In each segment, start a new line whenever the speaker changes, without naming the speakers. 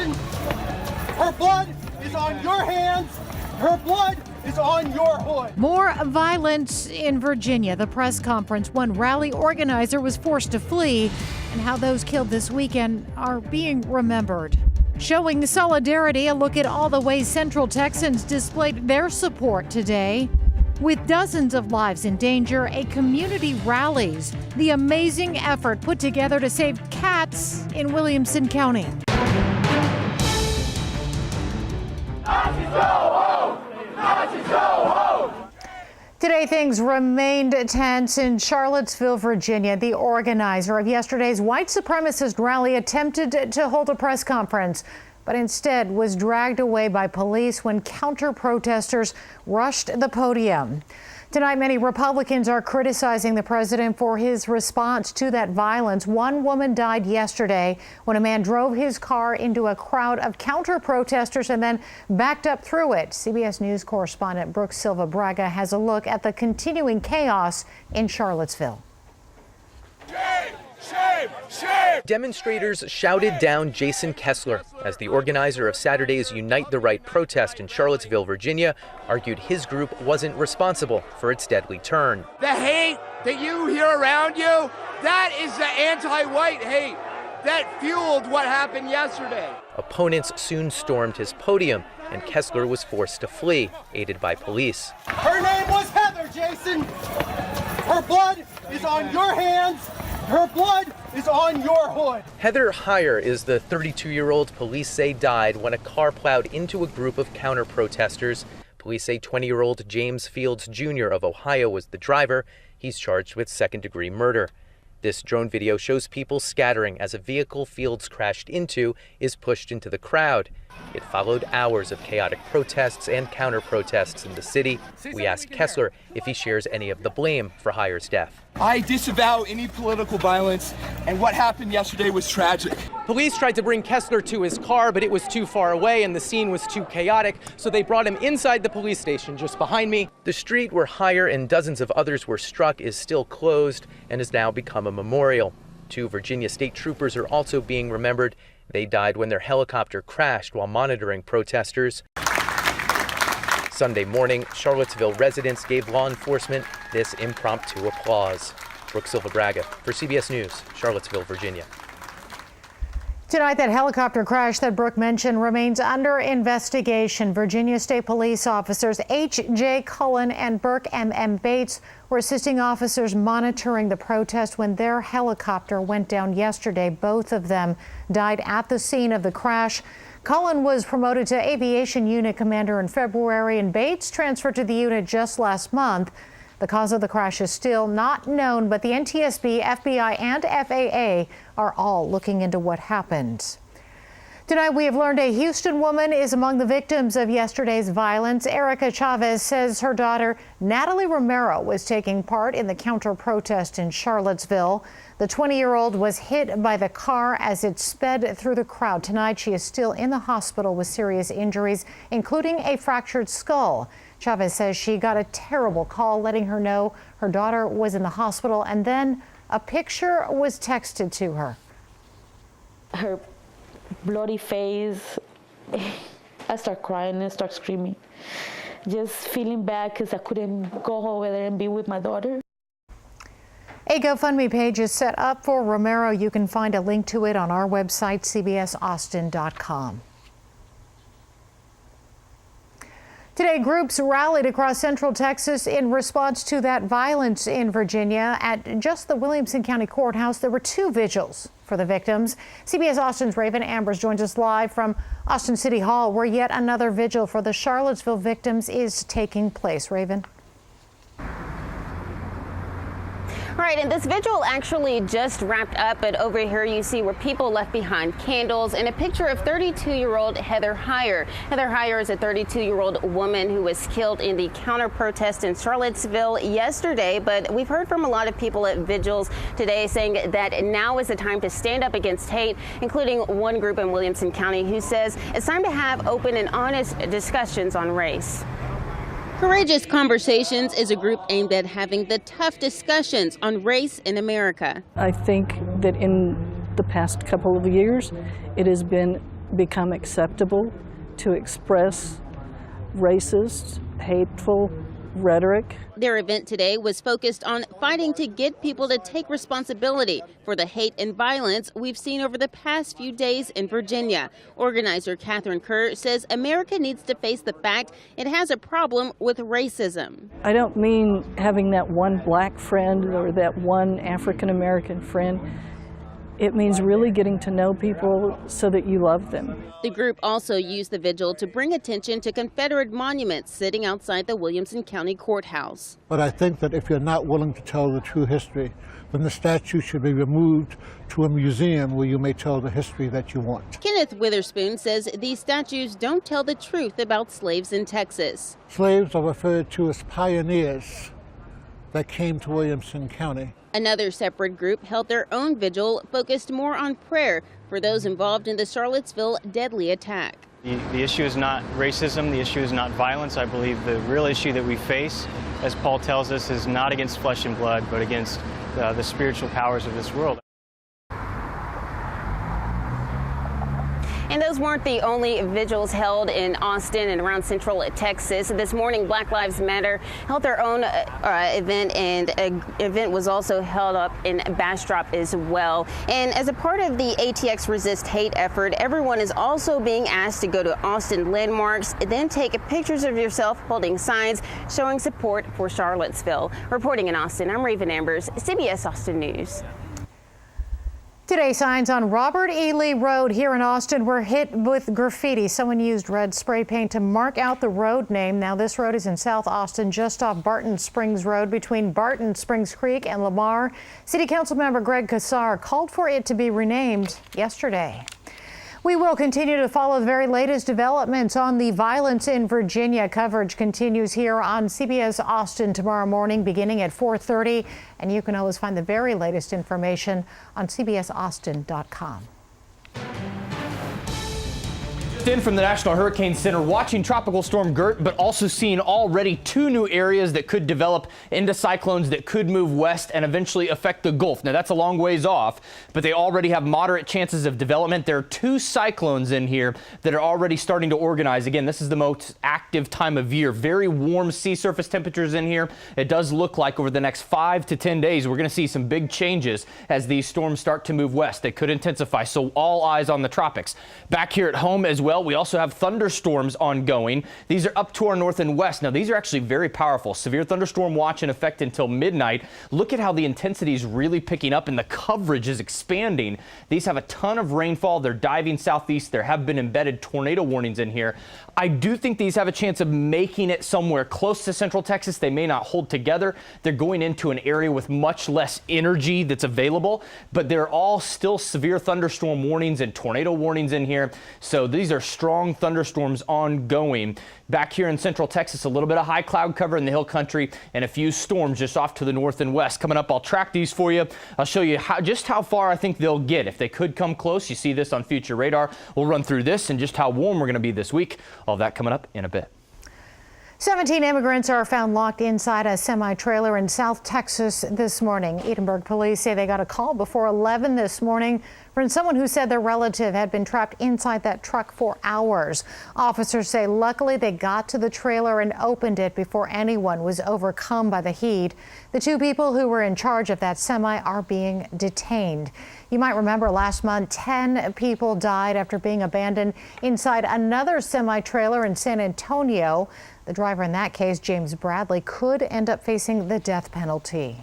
Jason. Her blood is on your hands. Her blood is on your hood.
More violence in Virginia. The press conference, one rally organizer was forced to flee, and how those killed this weekend are being remembered. Showing solidarity, a look at all the ways Central Texans displayed their support today. With dozens of lives in danger, a community rallies the amazing effort put together to save cats in Williamson County. Today, things remained tense in Charlottesville, Virginia. The organizer of yesterday's white supremacist rally attempted to hold a press conference, but instead was dragged away by police when counter-protesters rushed the podium. Tonight, many Republicans are criticizing the president for his response to that violence. One woman died yesterday when a man drove his car into a crowd of counter-protesters and then backed up through it. CBS News correspondent Brooke Silva Braga has a look at the continuing chaos in Charlottesville.
Shame! Shame! Shame!
Demonstrators shouted down Jason Kessler as the organizer of Saturday's Unite the Right protest in Charlottesville, Virginia, argued his group wasn't responsible for its deadly turn.
The hate that you hear around you, that is the anti-white hate that fueled what happened yesterday.
Opponents soon stormed his podium, and Kessler was forced to flee, aided by police.
Her name was Heather, Jason. Her blood is on your hands. Her blood is on your hood.
Heather Heyer is the 32-year-old police say died when a car plowed into a group of counter-protesters. Police say 20-year-old James Fields Jr. of Ohio was the driver. He's charged with second-degree murder. This drone video shows people scattering as a vehicle Fields crashed into is pushed into the crowd. It followed hours of chaotic protests and counter-protests in the city. We asked Kessler if he shares any of the blame for Heyer's death.
I disavow any political violence, and what happened yesterday was tragic.
Police tried to bring Kessler to his car, but it was too far away and the scene was too chaotic, so they brought him inside the police station just behind me.
The street where Heyer and dozens of others were struck is still closed and has now become a memorial. 2 Virginia state troopers are also being remembered. They died when their helicopter crashed while monitoring protesters. Sunday morning, Charlottesville residents gave law enforcement this impromptu applause. Brooke Silva Braga for CBS News, Charlottesville, Virginia.
Tonight, that helicopter crash that Brooke mentioned remains under investigation. Virginia State Police officers H.J. Cullen and Burke M.M. Bates were assisting officers monitoring the protest when their helicopter went down yesterday. Both of them died at the scene of the crash. Cullen was promoted to Aviation Unit Commander in February, and Bates transferred to the unit just last month. The cause of the crash is still not known, but the NTSB, FBI, and FAA are all looking into what happened. Tonight, we have learned a Houston woman is among the victims of yesterday's violence. Erica Chavez says her daughter, Natalie Romero, was taking part in the counter-protest in Charlottesville. The 20-year-old was hit by the car as it sped through the crowd. Tonight, she is still in the hospital with serious injuries, including a fractured skull. Chavez says she got a terrible call letting her know her daughter was in the hospital, and then a picture was texted to her.
Her bloody face, I start crying and start screaming. Just feeling bad because I couldn't go over there and be with my daughter.
A GoFundMe page is set up for Romero. You can find a link to it on our website, cbsaustin.com. Today, groups rallied across Central Texas in response to that violence in Virginia. At just the Williamson County Courthouse, there were 2 vigils for the victims. CBS Austin's Raven Ambers joins us live from Austin City Hall, where yet another vigil for the Charlottesville victims is taking place. Raven.
Right, and this vigil actually just wrapped up, but over here you see where people left behind candles and a picture of 32-year-old Heather Heyer. Heather Heyer is a 32-year-old woman who was killed in the counter-protest in Charlottesville yesterday, but we've heard from a lot of people at vigils today saying that now is the time to stand up against hate, including one group in Williamson County who says it's time to have open and honest discussions on race. Courageous Conversations is a group aimed at having the tough discussions on race in America.
I think that in the past couple of years, it has been become acceptable to express racist, hateful rhetoric.
Their event today was focused on fighting to get people to take responsibility for the hate and violence we've seen over the past few days in Virginia. Organizer Catherine Kerr says America needs to face the fact it has a problem with racism.
I don't mean having that one black friend or that one African American friend. It means really getting to know people so that you love them.
The group also used the vigil to bring attention to Confederate monuments sitting outside the Williamson County Courthouse.
But I think that if you're not willing to tell the true history, then the statue should be removed to a museum where you may tell the history that you want.
Kenneth Witherspoon says these statues don't tell the truth about slaves in Texas.
Slaves are referred to as pioneers that came to Williamson County.
Another separate group held their own vigil focused more on prayer for those involved in the Charlottesville deadly attack.
The issue is not racism, the issue is not violence. I believe the real issue that we face, as Paul tells us, is not against flesh and blood, but against the spiritual powers of this world.
And those weren't the only vigils held in Austin and around Central Texas. This morning, Black Lives Matter held their own event, and an event was also held up in Bastrop as well. And as a part of the ATX Resist Hate effort, everyone is also being asked to go to Austin landmarks, then take pictures of yourself holding signs showing support for Charlottesville. Reporting in Austin, I'm Raven Ambers, CBS Austin News.
Today, signs on Robert E. Lee Road here in Austin were hit with graffiti. Someone used red spray paint to mark out the road name. Now, this road is in South Austin, just off Barton Springs Road between Barton Springs Creek and Lamar. City Council member Greg Kassar called for it to be renamed yesterday. We will continue to follow the very latest developments on the violence in Virginia. Coverage continues here on CBS Austin tomorrow morning beginning at 4:30. And you can always find the very latest information on cbsaustin.com.
In from the National Hurricane Center, watching Tropical Storm Gert, but also seeing already 2 new areas that could develop into cyclones that could move west and eventually affect the Gulf. Now, that's a long ways off, but they already have moderate chances of development. There are 2 cyclones in here that are already starting to organize. Again, this is the most active time of year. Very warm sea surface temperatures in here. It does look like over the next 5 to 10 days, we're going to see some big changes as these storms start to move west. They could intensify, so all eyes on the tropics. Back here at home as well, we also have thunderstorms ongoing. These are up to our north and west. Now, these are actually very powerful. Severe thunderstorm watch in effect until midnight. Look at how the intensity is really picking up and the coverage is expanding. These have a ton of rainfall. They're diving southeast. There have been embedded tornado warnings in here. I do think these have a chance of making it somewhere close to central Texas. They may not hold together. They're going into an area with much less energy that's available, but they're all still severe thunderstorm warnings and tornado warnings in here. So these are strong thunderstorms ongoing. Back here in central Texas, a little bit of high cloud cover in the hill country and a few storms just off to the north and west. Coming up, I'll track these for you. I'll show you just how far I think they'll get. If they could come close, you see this on future radar. We'll run through this and just how warm we're going to be this week. All of that coming up in a bit.
17 immigrants are found locked inside a semi-trailer in South Texas this morning. Edinburgh police say they got a call before 11 this morning from someone who said their relative had been trapped inside that truck for hours. Officers say luckily they got to the trailer and opened it before anyone was overcome by the heat. The 2 people who were in charge of that semi are being detained. You might remember last month, 10 people died after being abandoned inside another semi-trailer in San Antonio. The driver in that case, James Bradley, could end up facing the death penalty.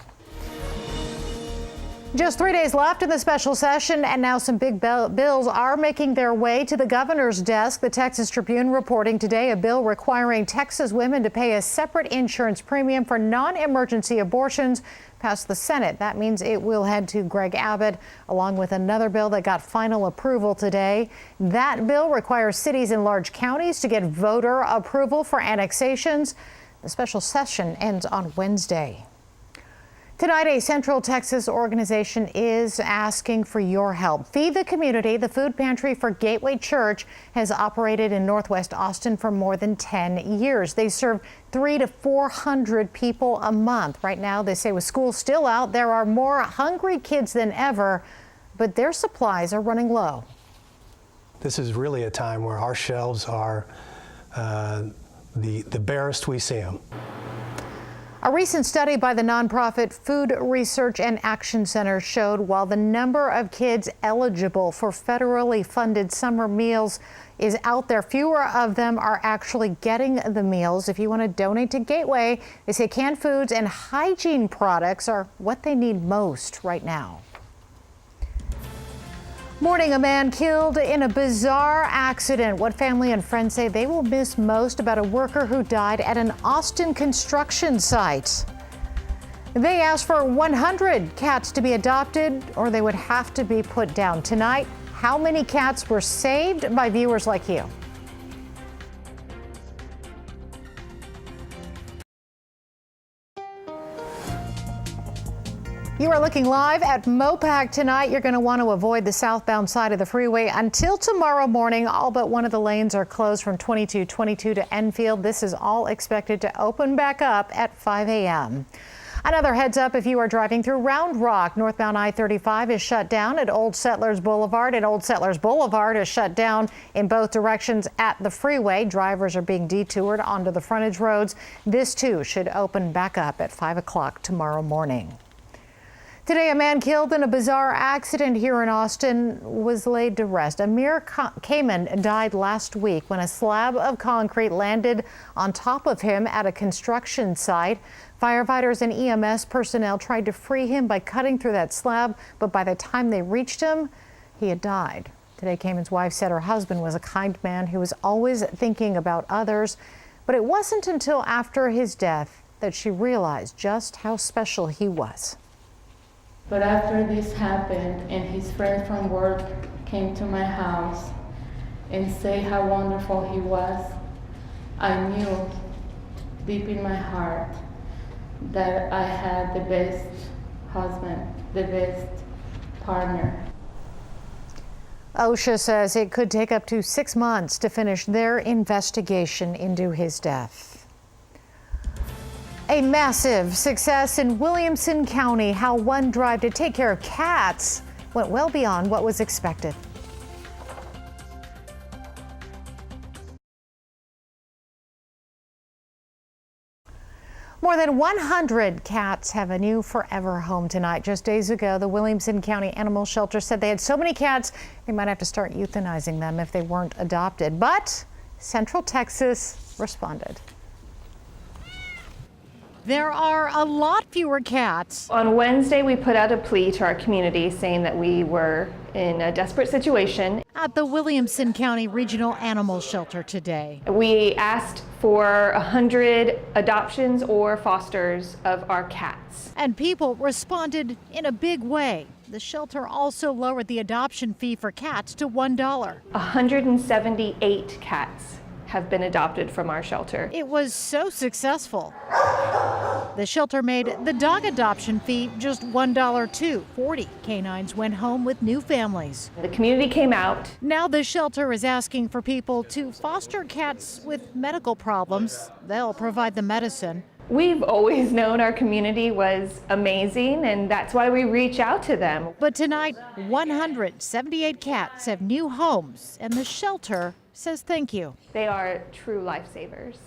Just 3 days left in the special session, and now some big bills are making their way to the governor's desk. The Texas Tribune reporting today a bill requiring Texas women to pay a separate insurance premium for non-emergency abortions passed the Senate. That means it will head to Greg Abbott, along with another bill that got final approval today. That bill requires cities and large counties to get voter approval for annexations. The special session ends on Wednesday. Tonight, a Central Texas organization is asking for your help. Feed the Community, the food pantry for Gateway Church, has operated in Northwest Austin for more than 10 years. They serve 300 to 400 people a month. Right now, they say with school still out, there are more hungry kids than ever, but their supplies are running low.
This is really a time where our shelves are the barest we see them.
A recent study by the nonprofit Food Research and Action Center showed while the number of kids eligible for federally funded summer meals is out there, fewer of them are actually getting the meals. If you want to donate to Gateway, they say canned foods and hygiene products are what they need most right now. Morning, a man killed in a bizarre accident. What family and friends say they will miss most about a worker who died at an Austin construction site. They asked for 100 cats to be adopted or they would have to be put down. Tonight, how many cats were saved by viewers like you? You are looking live at Mopac tonight. You're going to want to avoid the southbound side of the freeway until tomorrow morning. All but one of the lanes are closed from 2222 to Enfield. This is all expected to open back up at 5 a.m. Another heads up if you are driving through Round Rock. Northbound I-35 is shut down at Old Settlers Boulevard, and Old Settlers Boulevard is shut down in both directions at the freeway. Drivers are being detoured onto the frontage roads. This too should open back up at 5 o'clock tomorrow morning. Today, a man killed in a bizarre accident here in Austin was laid to rest. Amir Kamen died last week when a slab of concrete landed on top of him at a construction site. Firefighters and EMS personnel tried to free him by cutting through that slab, but by the time they reached him, he had died. Today, Kamen's wife said her husband was a kind man who was always thinking about others, but it wasn't until after his death that she realized just how special he was.
But after this happened and his friend from work came to my house and say how wonderful he was, I knew deep in my heart that I had the best husband, the best partner.
OSHA says it could take up to 6 months to finish their investigation into his death. A massive success in Williamson County. How one drive to take care of cats went well beyond what was expected. More than 100 cats have a new forever home tonight. Just days ago, the Williamson County Animal Shelter said they had so many cats, they might have to start euthanizing them if they weren't adopted. But Central Texas responded. There are a lot fewer cats.
On Wednesday, we put out a plea to our community saying that we were in a desperate situation.
At the Williamson County Regional Animal Shelter today,
we asked for 100 adoptions or fosters of our cats.
And people responded in a big way. The shelter also lowered the adoption fee for cats to $1.
178 cats have been adopted from our shelter.
It was so successful. The shelter made the dog adoption fee just $1 too. 40 canines went home with new families.
The community came out.
Now the shelter is asking for people to foster cats with medical problems. They'll provide the medicine.
We've always known our community was amazing, and that's why we reach out to them.
But tonight, 178 cats have new homes, and the shelter says thank you.
They are true lifesavers.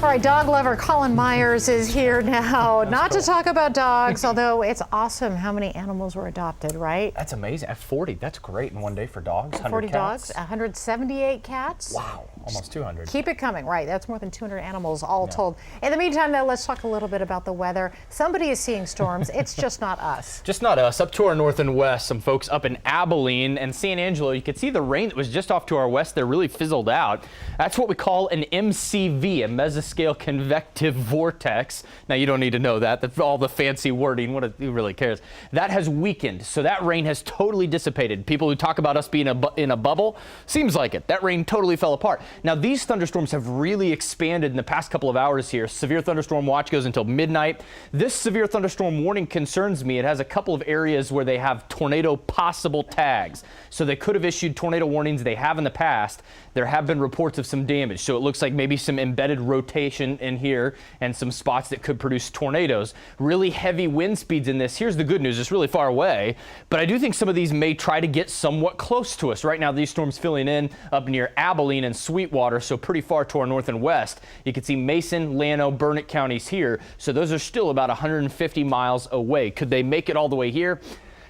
All right, dog lover Colin Myers is here now, not to talk about dogs, although it's awesome how many animals were adopted, right?
That's amazing. At 40, that's great in one day for dogs.
40
cats.
dogs, 178 cats.
Wow, almost 200.
Keep it coming, right? That's more than 200 animals all told. In the meantime, though, let's talk a little bit about the weather. Somebody is seeing storms. It's just not us.
Just not us. Up to our north and west, some folks up in Abilene and San Angelo, you could see the rain that was just off to our west there really fizzled out. That's what we call an MCV, a mesoscale convective vortex. Now, you don't need to know that. All the fancy wording, who really cares? That has weakened, so that rain has totally dissipated. People who talk about us being in a bubble, seems like it. That rain totally fell apart. Now, these thunderstorms have really expanded in the past couple of hours here. Severe thunderstorm watch goes until midnight. This severe thunderstorm warning concerns me. It has a couple of areas where they have tornado possible tags. So they could have issued tornado warnings. They have in the past. There have been reports of some damage. So it looks like maybe some embedded rotation in here and some spots that could produce tornadoes. Really heavy wind speeds in this. Here's the good news. It's really far away, but I do think some of these may try to get somewhat close to us. Right now, these storms filling in up near Abilene and Sweetwater, so pretty far to our north and west. You can see Mason, Llano, Burnett counties here. So those are still about 150 miles away. Could they make it all the way here?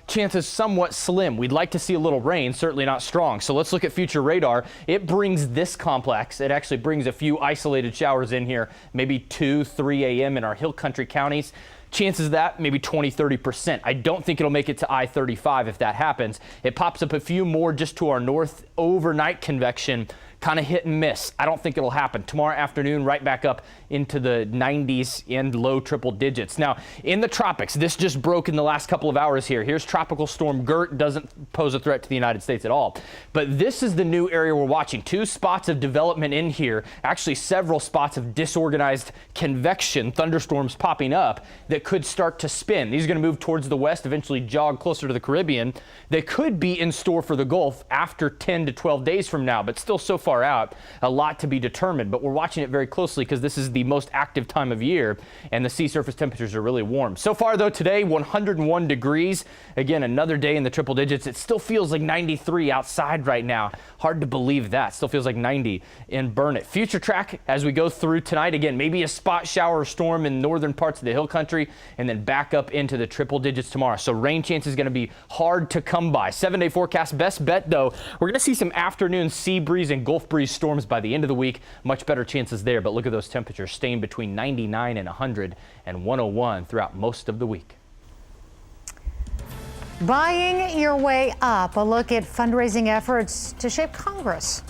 Chances somewhat slim. We'd like to see a little rain, certainly not strong. So let's look at future radar. It brings this complex. It actually brings a few isolated showers in here, maybe 2, 3 a.m. in our hill country counties. Chances of that, maybe 20-30%. I don't think it'll make it to I-35 if that happens. It pops up a few more just to our north. Overnight convection, kind of hit and miss. I don't think it'll happen. Tomorrow afternoon, right back up into the 90s and low triple digits. Now, in the tropics, this just broke in the last couple of hours here. Here's Tropical Storm Gert. Doesn't pose a threat to the United States at all. But this is the new area we're watching. 2 spots of development in here. Actually, several spots of disorganized convection, thunderstorms popping up that could start to spin. These are going to move towards the west, eventually jog closer to the Caribbean. They could be in store for the Gulf after 10 to 12 days from now, but still so far out, a lot to be determined. But we're watching it very closely because this is the most active time of year and the sea surface temperatures are really warm. So far though, today 101 degrees. Again, another day in the triple digits. It still feels like 93 outside right now. Hard to believe that. Still feels like 90 in Burnett. Future track as we go through tonight. Again, maybe a spot shower or storm in northern parts of the hill country and then back up into the triple digits tomorrow. So rain chance is going to be hard to come by. 7-day forecast. Best bet though, we're going to see some afternoon sea breeze and Gulf breeze storms by the end of the week. Much better chances there, but look at those temperatures staying between 99 and 100 and 101 throughout most of the week.
Buying your way up, a look at fundraising efforts to shape Congress.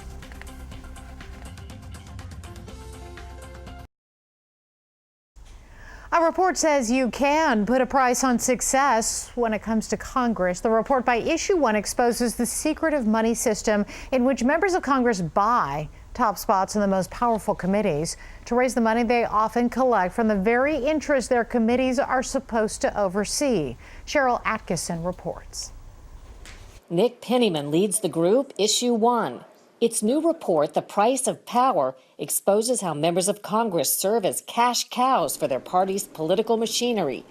A report says you can put a price on success when it comes to Congress. The report by Issue 1 exposes the secretive money system in which members of Congress buy top spots in the most powerful committees. To raise the money they often collect from the very interests their committees are supposed to oversee. Cheryl Atkinson reports.
Nick Pennyman leads the group Issue 1. Its new report, The Price of Power, exposes how members of Congress serve as cash cows for their party's political machinery.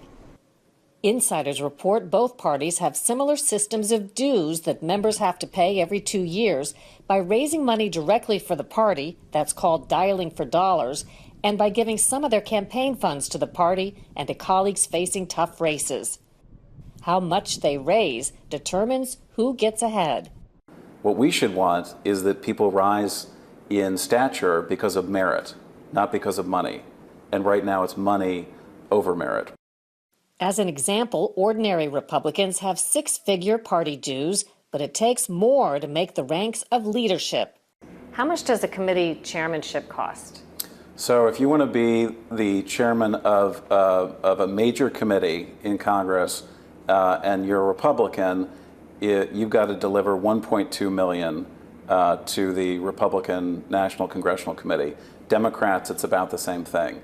Insiders report both parties have similar systems of dues that members have to pay every 2 years by raising money directly for the party, that's called dialing for dollars, and by giving some of their campaign funds to the party and to colleagues facing tough races. How much they raise determines who gets ahead.
What we should want is that people rise in stature because of merit, not because of money. And right now it's money over merit.
As an example, ordinary Republicans have 6-figure party dues, but it takes more to make the ranks of leadership. How much does a committee chairmanship cost?
So if you want to be the chairman of a major committee in Congress and you're a Republican, you've got to deliver $1.2 million to the Republican National Congressional Committee. Democrats, it's about the same thing.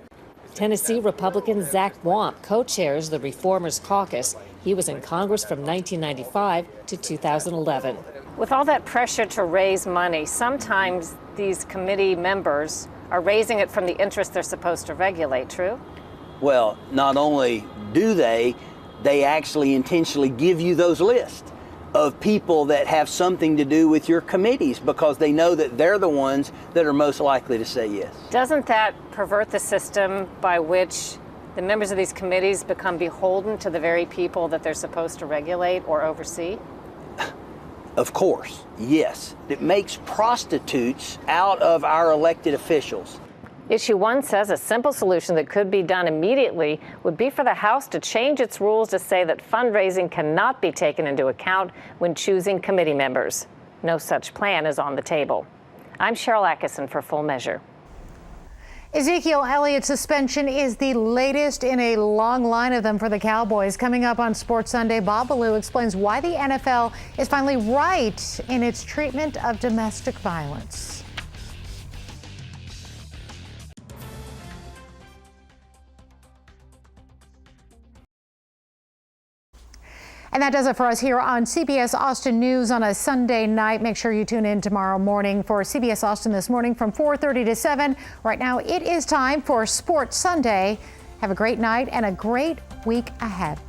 Tennessee Republican Zach Wamp co-chairs the Reformers Caucus. He was in Congress from 1995 to 2011.
With all that pressure to raise money, sometimes these committee members are raising it from the interest they're supposed to regulate, true?
Well, not only do they actually intentionally give you those lists of people that have something to do with your committees because they know that they're the ones that are most likely to say yes.
Doesn't that pervert the system by which the members of these committees become beholden to the very people that they're supposed to regulate or oversee?
Of course, yes. It makes prostitutes out of our elected officials.
Issue 1 says a simple solution that could be done immediately would be for the House to change its rules to say that fundraising cannot be taken into account when choosing committee members. No such plan is on the table. I'm Cheryl Atkinson for Full Measure.
Ezekiel Elliott's suspension is the latest in a long line of them for the Cowboys. Coming up on Sports Sunday, Bob Ballou explains why the NFL is finally right in its treatment of domestic violence. And that does it for us here on CBS Austin News on a Sunday night. Make sure you tune in tomorrow morning for CBS Austin This Morning from 4:30 to 7. Right now, it is time for Sports Sunday. Have a great night and a great week ahead.